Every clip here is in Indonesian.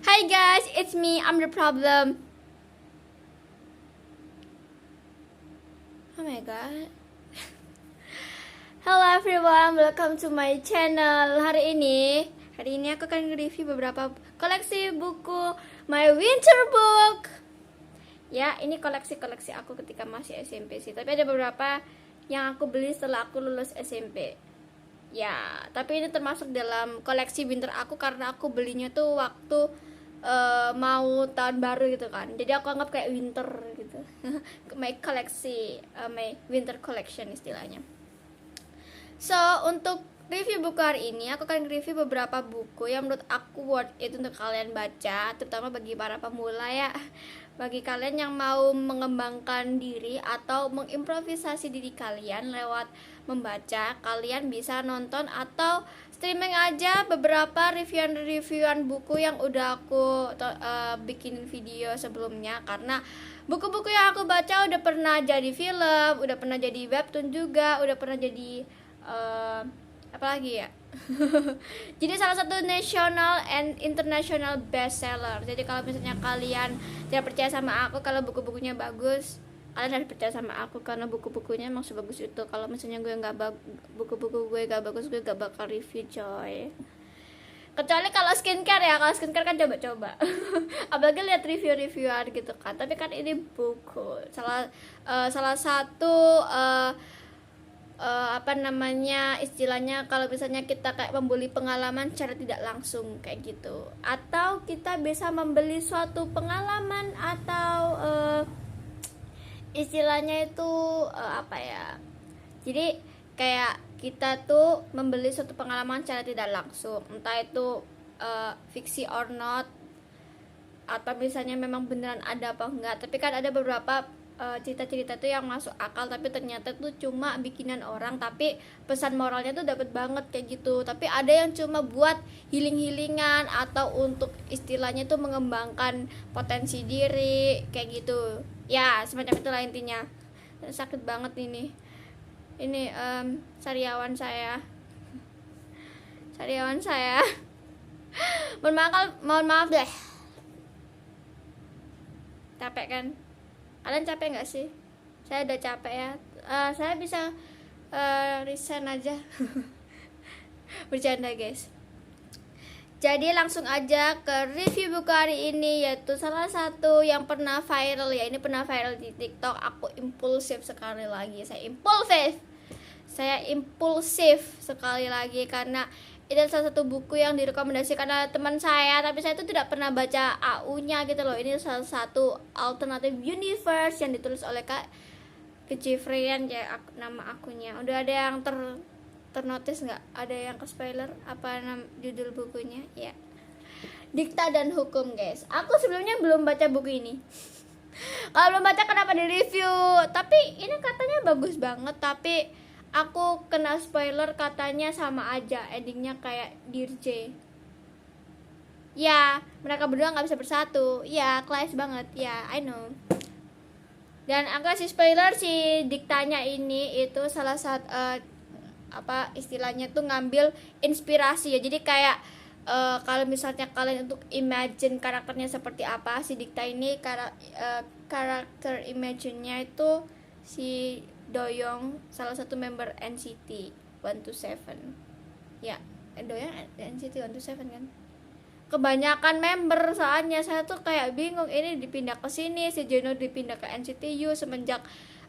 Hi guys, it's me. I'm the problem. Oh my god. Hello everyone, welcome to my channel. Hari ini aku akan nge-review beberapa koleksi buku My Winter Book. Ya, ini koleksi-koleksi aku ketika masih SMP sih. Tapi ada beberapa yang aku beli setelah aku lulus SMP. Ya, tapi ini termasuk dalam koleksi winter aku karena aku belinya tuh waktu mau tahun baru gitu kan. Jadi aku anggap kayak winter gitu. My koleksi, my winter collection istilahnya. So, untuk review buku hari ini, aku akan review beberapa buku yang menurut aku worth it untuk kalian baca, terutama bagi para pemula ya. Bagi kalian yang mau mengembangkan diri atau mengimprovisasi diri kalian lewat membaca, kalian bisa nonton atau streaming aja beberapa reviewan buku yang udah aku bikinin video sebelumnya. Karena buku-buku yang aku baca udah pernah jadi film, udah pernah jadi webtoon juga, udah pernah jadi apa lagi ya. Jadi salah satu national and international bestseller. Jadi kalau misalnya kalian tidak percaya sama aku kalau buku-bukunya bagus, kalian harus percaya sama aku karena buku-bukunya emang sebagus itu. Kalau misalnya buku-buku gue gak bagus, gue gak bakal review coy. Kecuali kalau skincare ya, kalau skincare kan coba-coba. Apalagi lihat review-reviewan gitu kan. Tapi kan ini buku salah satu apa namanya istilahnya, kalau misalnya kita kayak membeli pengalaman secara tidak langsung kayak gitu, atau kita bisa membeli suatu pengalaman atau istilahnya itu apa ya, jadi kayak kita tuh membeli suatu pengalaman secara tidak langsung, entah itu fiksi or not, atau misalnya memang beneran ada apa enggak. Tapi kan ada beberapa cerita-cerita tuh yang masuk akal tapi ternyata tuh cuma bikinan orang, tapi pesan moralnya tuh dapat banget kayak gitu. Tapi ada yang cuma buat healing-healingan atau untuk istilahnya tuh mengembangkan potensi diri kayak gitu ya, semacam itulah intinya. Sakit banget ini sariawan saya mohon maaf deh, capek kan. Kalian capek nggak sih? Saya udah capek ya. Saya bisa resign aja. Bercanda guys. Jadi langsung aja ke review buku hari ini, yaitu salah satu yang pernah viral ya. Ini pernah viral di TikTok. Aku impulsif sekali lagi. Saya impulsif sekali lagi karena itu salah satu buku yang direkomendasikan oleh teman saya, tapi saya itu tidak pernah baca AU-nya gitu loh. Ini salah satu alternative universe yang ditulis oleh Kak Kejifrian ya, nama akunnya. Udah ada yang ternotis nggak? Ada yang ke spoiler apa judul bukunya? Ya, Dikta dan Hukum guys. Aku sebelumnya belum baca buku ini. Kalau belum baca kenapa di review? Tapi ini katanya bagus banget, tapi aku kena spoiler katanya sama aja endingnya kayak Dear J. Ya, mereka berdua nggak bisa bersatu. Ya, clash banget. Ya, I know. Dan aku kasih spoiler, si Diktanya ini itu salah satu apa istilahnya tuh ngambil inspirasi ya. Jadi kayak kalau misalnya kalian untuk imagine karakternya seperti apa, si Dikta ini karakter imagine-nya itu si Doyoung, salah satu member NCT 127. Ya, Doyoung NCT 127 kan. Kebanyakan member soalnya, saya tuh kayak bingung, ini dipindah ke sini, si Juno dipindah ke NCT U semenjak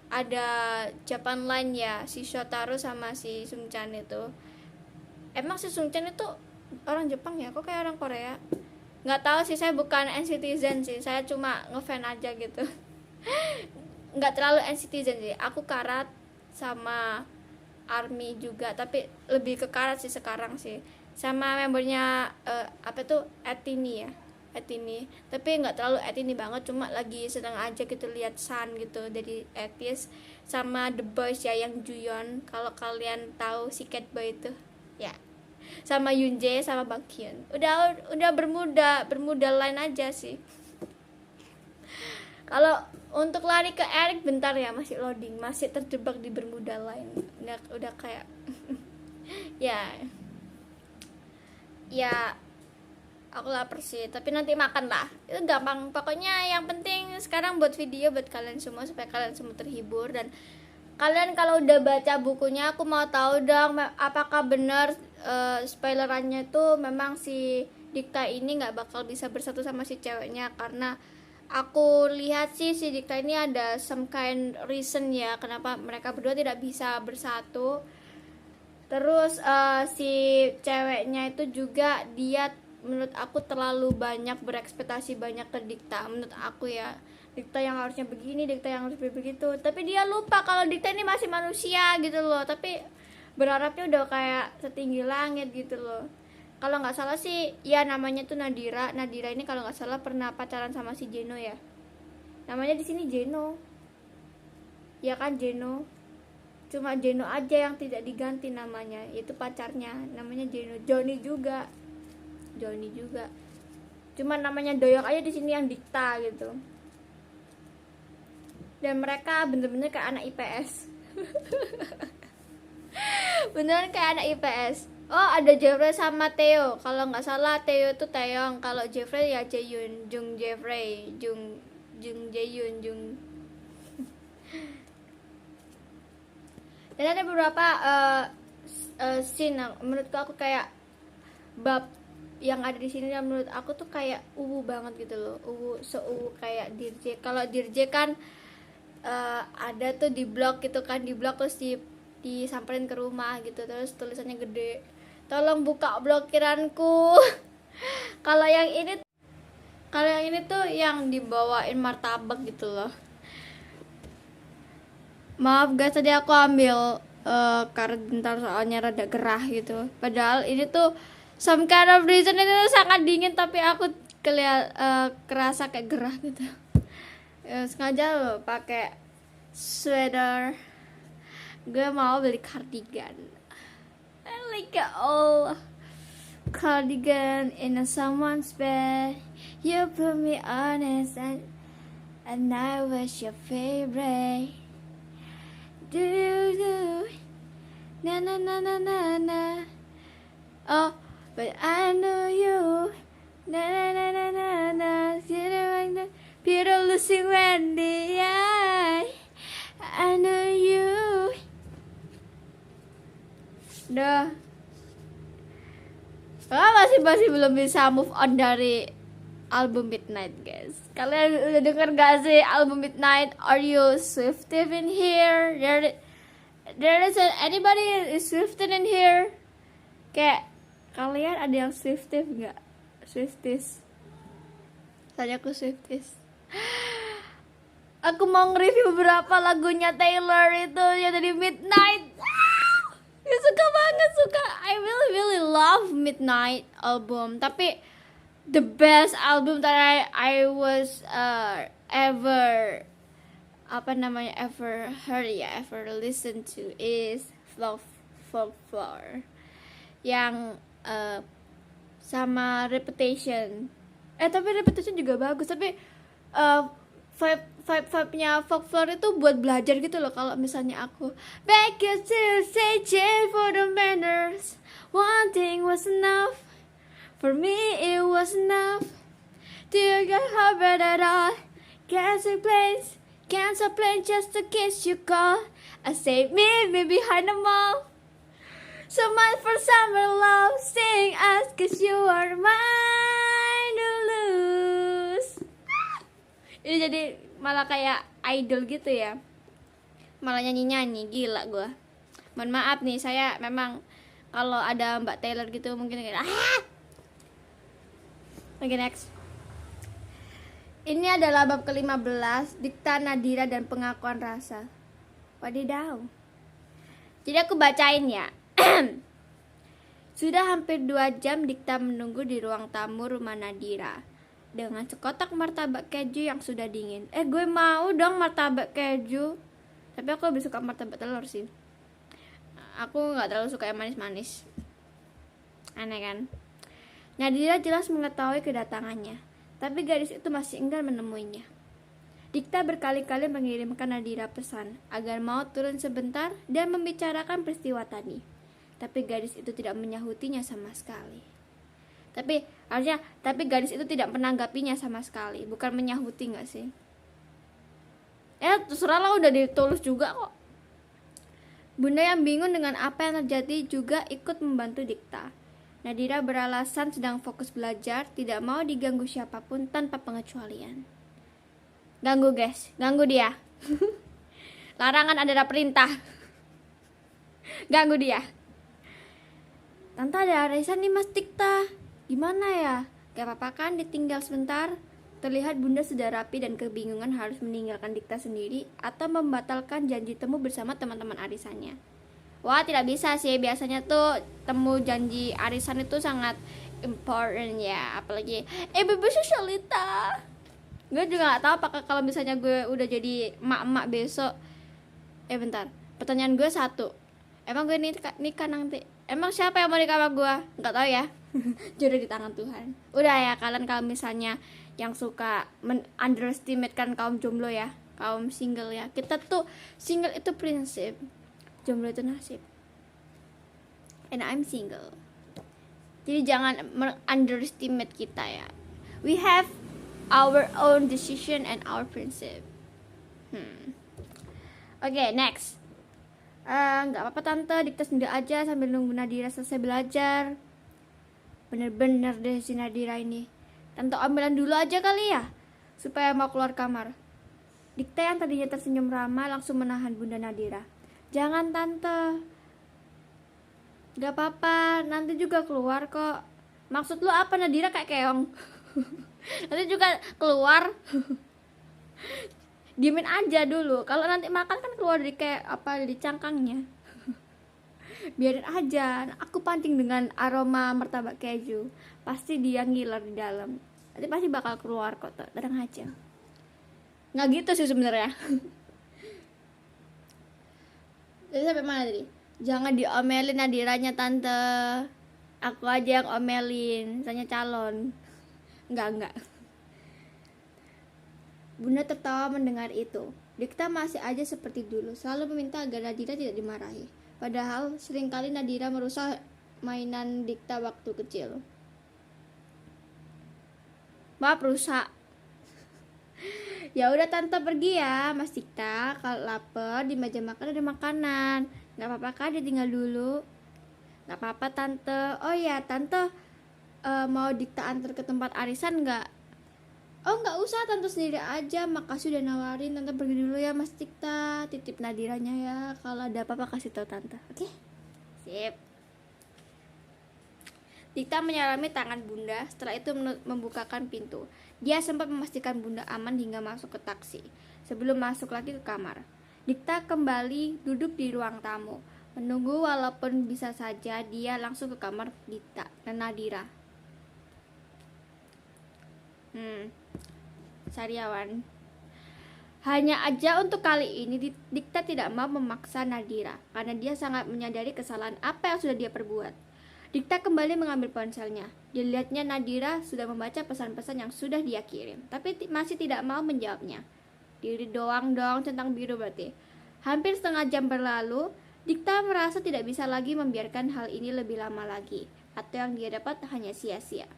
ada Japan Line ya, si Shotaro sama si Sungchan itu. Emang si Sungchan itu orang Jepang ya, kok kayak orang Korea? Nggak tahu sih, saya bukan NCTzen sih, saya cuma ngefan aja gitu. Nggak terlalu NCTzen sih, aku karat sama ARMY juga, tapi lebih ke karat sih sekarang sih, sama membernya apa tuh Etini, tapi nggak terlalu Etini banget, cuma lagi sedang aja gitu lihat Sun gitu dari Etis, sama The Boys ya yang Juyeon, kalau kalian tahu si Cat Boy itu ya, sama Yoonjae sama Baekhyun. Udah bermuda lain aja sih. Kalau untuk lari ke Eric bentar ya, masih loading, masih terjebak di Bermuda Line. Udah kayak ya Aku lapar sih, tapi nanti makan lah. Itu gampang. Pokoknya yang penting sekarang buat video buat kalian semua supaya kalian semua terhibur. Dan kalian kalau udah baca bukunya, aku mau tahu dong apakah benar spoilerannya tuh memang si Dikta ini nggak bakal bisa bersatu sama si ceweknya, karena aku lihat sih si Dikta ini ada some kind reason ya kenapa mereka berdua tidak bisa bersatu. Terus si ceweknya itu juga dia menurut aku terlalu banyak berekspektasi banyak ke Dikta, menurut aku ya. Dikta yang harusnya begini, Dikta yang harus begitu, tapi dia lupa kalau Dikta ini masih manusia gitu loh. Tapi berharapnya udah kayak setinggi langit gitu loh. Kalau nggak salah sih ya namanya tuh Nadira ini kalau nggak salah pernah pacaran sama si Jeno ya, namanya di sini Jeno ya kan, Jeno. Cuma Jeno aja yang tidak diganti namanya, itu pacarnya namanya Jeno. Johnny juga cuma namanya doyok aja di sini yang Dikta gitu. Dan mereka bener-bener kayak anak IPS. Beneran kayak anak IPS. Oh, ada Jeffrey sama Theo. Kalau nggak salah Theo itu Taeyong, kalau Jeffrey ya Jaehyun, Jung Jeffrey, Jung Jaehyun, Jung. Dan ada beberapa scene menurutku aku kayak bab yang ada di sini yang menurut aku tuh kayak banget gitu loh. Kayak Dirje. Kalau Dirje kan ada tuh di blog gitu kan, di blog terus disamperin ke rumah gitu, terus tulisannya gede, tolong buka blokiranku. Kalau yang ini tuh yang dibawain martabak gitu loh. Maaf guys, tadi aku ambil karena soalnya rada gerah gitu. Padahal ini tuh some kind of reason itu sangat dingin, tapi aku kerasa kayak gerah gitu. Sengaja loh pakai sweater. Gue mau beli cardigan. I like it all. Cardigan in someone's bed. You put me honest and I was your favorite. Do na na na na na na. Oh, but I know you. Na na na na na na. Peter losing Wendy. I know you. Dah. Masih belum bisa move on dari album Midnight, guys. Kalian udah denger gak sih album Midnight? Are you Swiftie in here? There is anybody is Swiftie in here? Kayak kalian ada yang Swiftie nggak? Swifties. Saya aku Swifties. Aku mau nge-review beberapa lagunya Taylor itu yang dari Midnight. Suka banget, I really love Midnight album. Tapi the best album that I was ever ever listen to is Folklore yang sama Reputation. Tapi Reputation juga bagus, tapi vibe-nya Folklore itu buat belajar gitu loh. Kalau misalnya aku back to say for the manners, one thing was enough for me, it was enough. Do you get covered at all? Cancel plane just to kiss you call. I say me behind the mall. So much for summer love, sing us 'cause you are mine to lose. Ini jadi malah kayak idol gitu ya, malah nyanyi gila gue. Mohon maaf nih, saya memang kalau ada Mbak Taylor gitu mungkin kayak Oke, next. Ini adalah bab ke-15, Dikta, Nadira, dan pengakuan rasa. Wadidaw. Jadi aku bacain ya. Sudah hampir 2 jam Dikta menunggu di ruang tamu rumah Nadira dengan sekotak martabak keju yang sudah dingin. Gue mau dong martabak keju. Tapi aku lebih suka martabak telur sih. Aku gak terlalu suka yang manis-manis. Aneh kan? Nadira jelas mengetahui kedatangannya, tapi gadis itu masih enggan menemuinya. Dikta berkali-kali mengirimkan Nadira pesan agar mau turun sebentar dan membicarakan peristiwa tadi, tapi gadis itu tidak menyahutinya sama sekali. Tapi gadis itu tidak menanggapinya sama sekali, bukan menyahuti nggak sih? Terserah lah, udah ditulis juga kok. Bunda yang bingung dengan apa yang terjadi juga ikut membantu Dikta. Nadira beralasan sedang fokus belajar, tidak mau diganggu siapapun tanpa pengecualian. Ganggu guys, ganggu dia. Larangan adalah perintah. Ganggu dia. Tante ada arisan nih Mas Dikta. Gimana ya? Gak apa-apa kan ditinggal sebentar? Terlihat Bunda sudah rapi dan kebingungan harus meninggalkan Dikta sendiri atau membatalkan janji temu bersama teman-teman arisannya. Wah, tidak bisa sih. Biasanya tuh temu janji arisan itu sangat important ya. Apalagi Bebe Sosialita. Gue juga gak tahu apakah kalau misalnya gue udah jadi emak-emak besok. Bentar. Pertanyaan gue satu. Emang gue nikah nanti? Emang siapa yang mau nikah sama gue? Gak tahu ya. Jodoh di tangan Tuhan. Udah ya, kalian kalau misalnya yang suka underestimate kan kaum jomblo ya, kaum single ya. Kita tuh single itu prinsip, jomblo itu nasib. And I'm single. Jadi jangan underestimate kita ya. We have our own decision and our principle. Oke, next. Nggak apa-apa tante, Dikta sendiri aja sambil nunggu Nadira selesai belajar. Bener-bener deh si Nadira ini. Tante omelan dulu aja kali ya, supaya mau keluar kamar. Dikta yang tadinya tersenyum ramah langsung menahan Bunda Nadira. Jangan tante. Gak apa-apa, nanti juga keluar kok. Maksud lu apa? Nadira kayak keong. Nanti juga keluar. Diemin aja dulu. Kalau nanti makan kan keluar dari kayak apa, dari cangkangnya. Biarin aja. Aku pancing dengan aroma martabak keju. Pasti dia ngiler di dalam. Nanti pasti bakal keluar kok. Tenang aja. Nggak gitu sih sebenarnya. Jadi sampai mana tadi? Jangan diomelin Nadiranya tante. Aku aja yang omelin. Misalnya calon. Enggak. Bunda tertawa mendengar itu. Dikta masih aja seperti dulu, selalu meminta agar Nadira tidak dimarahi. Padahal seringkali Nadira merusak mainan Dikta waktu kecil. Maaf rusak. Ya udah tante pergi ya, Mas Dikta. Kalau lapar di meja makan ada makanan. Gak apa-apa kan dia tinggal dulu? Gak apa-apa tante. Oh ya tante, mau Dikta antar ke tempat arisan gak? Oh nggak usah, tante sendiri aja. Makasih udah nawarin. Tante pergi dulu ya Mas Dikta. Titip Nadiranya ya. Kalau ada apa-apa kasih tahu tante. Oke? Sip. Dikta menyalami tangan Bunda. Setelah itu membukakan pintu. Dia sempat memastikan Bunda aman hingga masuk ke taksi. Sebelum masuk lagi ke kamar, Dikta kembali duduk di ruang tamu, menunggu walaupun bisa saja dia langsung ke kamar Dikta dan Nadira. Sariawan. Hanya aja untuk kali ini Dikta tidak mau memaksa Nadira karena dia sangat menyadari kesalahan apa yang sudah dia perbuat. Dikta kembali mengambil ponselnya. Dilihatnya Nadira sudah membaca pesan-pesan yang sudah dia kirim, tapi masih tidak mau menjawabnya. Diri doang dong, centang biru berarti. Hampir setengah jam berlalu, Dikta merasa tidak bisa lagi membiarkan hal ini lebih lama lagi, atau yang dia dapat hanya sia-sia.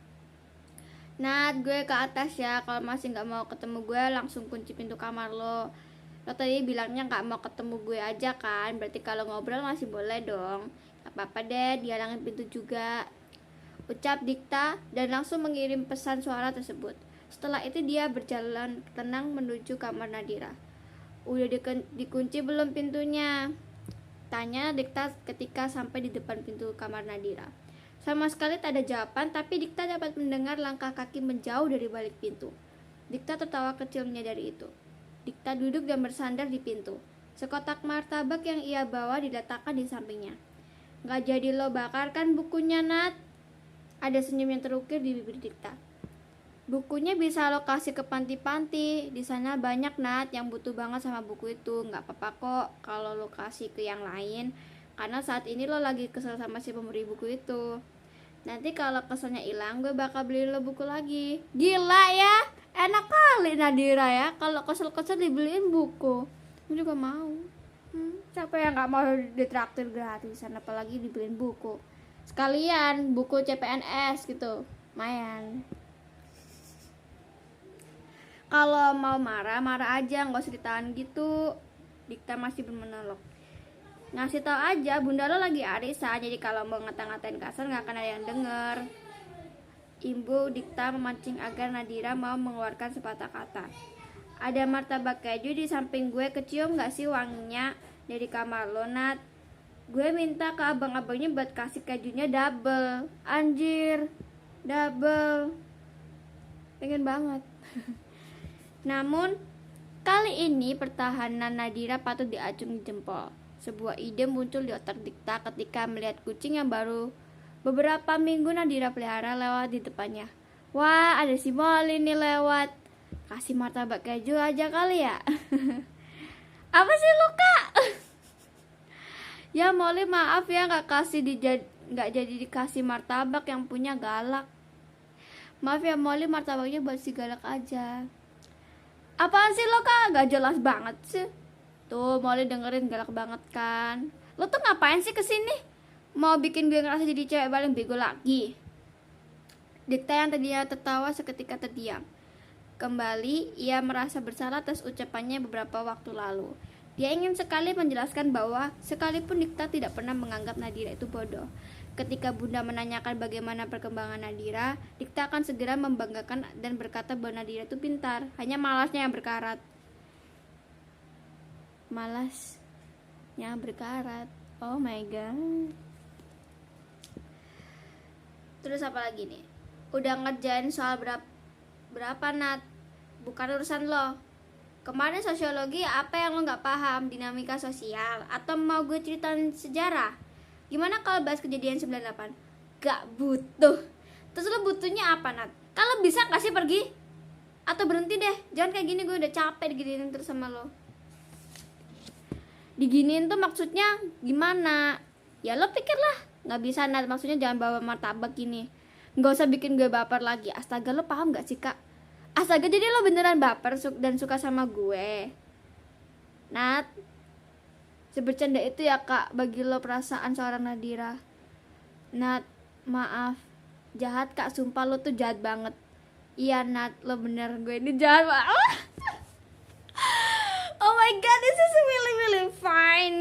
Nat, gue ke atas ya. Kalau masih gak mau ketemu gue, langsung kunci pintu kamar lo. Lo tadi bilangnya gak mau ketemu gue aja kan? Berarti kalau ngobrol masih boleh dong. Gak apa-apa deh, dihalangin pintu juga, ucap Dikta dan langsung mengirim pesan suara tersebut. Setelah itu dia berjalan tenang menuju kamar Nadira. Udah dikunci belum pintunya? Tanya Dikta ketika sampai di depan pintu kamar Nadira. Sama sekali tak ada jawaban, tapi Dikta dapat mendengar langkah kaki menjauh dari balik pintu. Dikta tertawa kecil menyadari itu. Dikta duduk dan bersandar di pintu. Sekotak martabak yang ia bawa diletakkan di sampingnya. Gak jadi lo bakar kan bukunya, Nat? Ada senyum yang terukir di bibir Dikta. Bukunya bisa lo kasih ke panti-panti. Di sana banyak, Nat, yang butuh banget sama buku itu. Gak apa-apa kok kalau lo kasih ke yang lain, karena saat ini lo lagi kesel sama si pemberi buku itu. Nanti kalau keselnya hilang, gue bakal beli lo buku lagi. Gila ya, enak kali Nadira ya. Kalau kesel-kesel dibeliin buku. Gue juga mau. Siapa yang gak mau ditraktir gratisan, apalagi dibeliin buku. Sekalian buku CPNS gitu. lumayan. Kalau mau marah, marah aja, nggak usah ditahan gitu. Dikta masih bermonolog. Ngasih tahu aja, bunda lo lagi arisan, jadi kalau mau ngata-ngatain kasar nggak akan ada yang denger. Ibu Dikta memancing agar Nadira mau mengeluarkan sepatah kata. Ada martabak keju di samping gue, kecium nggak sih wanginya dari kamar lo, Nat? Gue minta ke abang-abangnya buat kasih kejunya double. Anjir, double. Pengen banget. Namun, kali ini pertahanan Nadira patut diacungi jempol. Sebuah ide muncul di otak Dikta ketika melihat kucing yang baru beberapa minggu Nadira pelihara lewat di depannya. Wah, ada si Molly nih lewat. Kasih martabak keju aja kali ya. Apa sih lu, Kak? Ya Molly, maaf ya nggak jadi dikasih martabak, yang punya galak. Maaf ya Molly, martabaknya buat si galak aja. Apaan sih lo, Kak? Gak jelas banget sih. Tuh, Molly dengerin, galak banget kan. Lo tuh ngapain sih kesini? Mau bikin gue ngerasa jadi cewek paling bego lagi? Dikta yang tadinya tertawa seketika terdiam. Kembali, ia merasa bersalah atas ucapannya beberapa waktu lalu. Dia ingin sekali menjelaskan bahwa sekalipun Dikta tidak pernah menganggap Nadira itu bodoh. Ketika bunda menanyakan bagaimana perkembangan Nadira, Dikta akan segera membanggakan dan berkata bahwa Nadira itu pintar, hanya malasnya yang berkarat. Malasnya berkarat. Oh my god. Terus apa lagi nih? Udah ngerjain soal berapa, Nat? Bukan urusan lo. Kemarin sosiologi apa yang lo gak paham? Dinamika sosial? Atau mau gue ceritain sejarah? Gimana kalau bahas kejadian 98? Gak butuh. Terus lo butuhnya apa, Nat? Kalau bisa kasih pergi? Atau berhenti deh. Jangan kayak gini, gue udah capek diginiin terus sama lo. Diginiin tuh maksudnya gimana? Ya lo pikirlah. Gak bisa, Nat. Maksudnya jangan bawa martabak gini. Gak usah bikin gue baper lagi. Astaga, lo paham gak sih, Kak? Astaga, jadi lo beneran baper dan suka sama gue? Nat, sebercanda itu ya, Kak, bagi lo perasaan seorang Nadira. Nat, maaf. Jahat, Kak, sumpah lo tuh jahat banget. Iya, Nat, lo bener, gue ini jahat banget. Oh my god, this is really fine.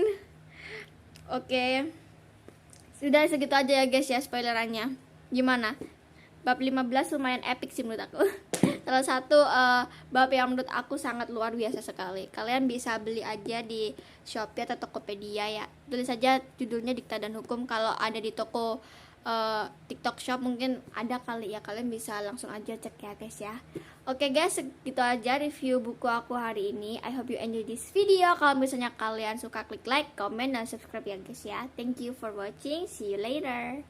Oke. Sudah segitu aja ya guys ya spoilerannya. Gimana? Bab 15 lumayan epic sih menurut aku. Salah satu bab yang menurut aku sangat luar biasa sekali. Kalian bisa beli aja di Shopee atau Tokopedia ya. Tulis saja judulnya Dikta dan Hukum. Kalau ada di toko TikTok Shop mungkin ada kali ya. Kalian bisa langsung aja cek ya guys ya. Oke guys, segitu aja review buku aku hari ini. I hope you enjoy this video. Kalau misalnya kalian suka, klik like, comment, dan subscribe ya guys ya. Thank you for watching. See you later.